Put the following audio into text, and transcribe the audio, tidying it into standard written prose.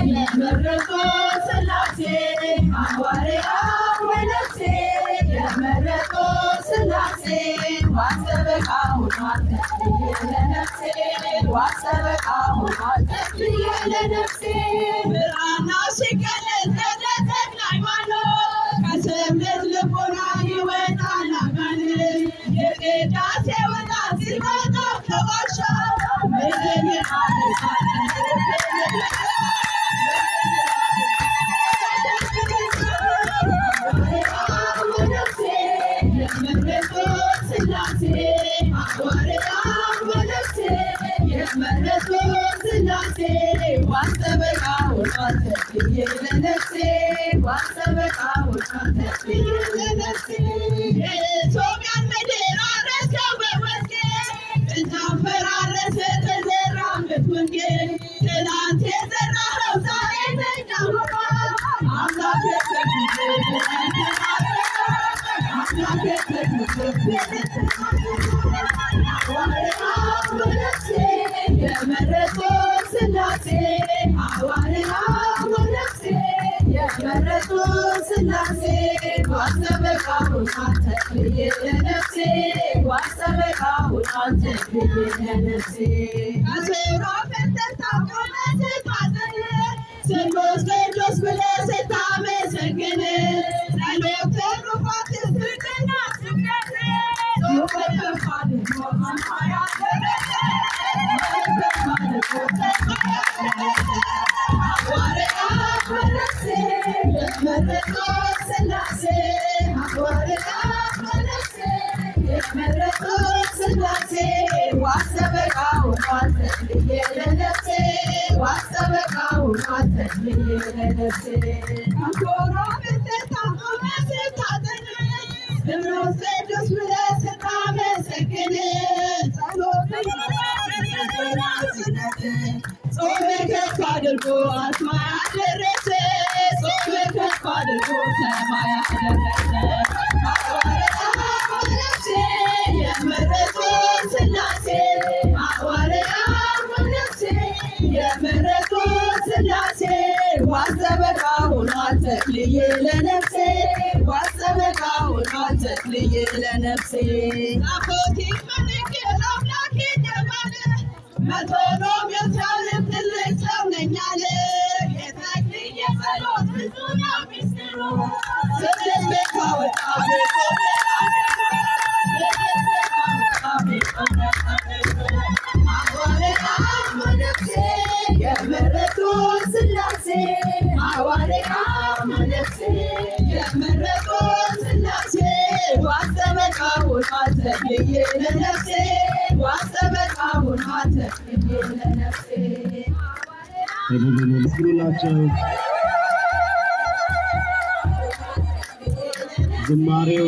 የመረጡ ሥላሴ ሐዋርያት ወነፍሴ የመረጡ ሥላሴ ዋሰበቃ ሆኗል ለነፍሴ ዋሰበቃ ሆኗል ለነፍሴ ብርሃና ሲገለጥ ተክለ ሃይማኖት ከስምነት ልቦና ይወጣል አጋንንት የቅዳሴ ወጣት ሲመጣ ከዋሻ ምድር ዋሰበቃ ሆኗል ለነፍሴ ዋሰበቃ ሆኗል ለነፍሴ የኢትዮጵያን ምድር አረሰው በወንጌል ጥንታን ፈራረሰ ተዘራበት ወንጌል ትናንት የዘራኸው ዛሬ ተኛ ሆኗል አምላክ የመረጡ ሥላሴ ሐዋርያት ወነፍሴ የመረጡ ሥላሴ ዋሰበቃ ሆኗል ተክልዬ ለነፍሴ ዋሰበቃ ሆኗል ተክልዬ ለነፍሴ ከሱራፌል ተርታ ቆመህ ስታጥን ስሉስ ቅዱስ ብለህ ስታመሰግን ጸሎት ትሩፋት ፍቅርና ስግደት ከፍ አድርጎ ሐዋርያት ወነፍሴ የመረጡ ሥላሴ ሐዋርያት ወነፍሴ የመረጡ ሥላሴ ዋሰበቃ ሆኗል ተክልዬ ለነፍሴ ዋሰበቃ ሆኗል ተክልዬ ለነፍሴ ከሱራፌል ተርታ ቆመህ ስታጥን ስሉስ ቅዱስ ብለህ ስታመሰግን ጸሎት ጾም ከፍ አድርጎ አስማይ አደረሰ ጾም ከፍ አድርጎ ሰማይ አደረሰ ሐዋርያት ወነፍሴ የመረጡ ሥላሴ ሐዋርያት ወነፍሴ የመረጡ ሥላሴ ዋሰበቃ ሆኗል ተክልዬ ለነፍሴ ዋሰበቃ ሆኗል ተክልዬ ለነፍሴ ዛፎት ይመነገር አምላክ የተባለ መቶኖም የቻልም ትልቅ ሰው ነኝ አለ የተክልዬ ጸሎት ብዙ ነው ሚስጥሩ ስድስት ቤት አወጣ ሐዋርያት ወነፍሴ የመረጡ ሥላሴ ሐዋርያት ወነፍሴ የመረጡ ሥላሴ ዋሰበቃ ሆኗል ተክልዬ ለነፍሴ ዋሰበቃ ሆኗል ተክልዬ ለነፍሴ መስግኑላቸው። ዝማሬው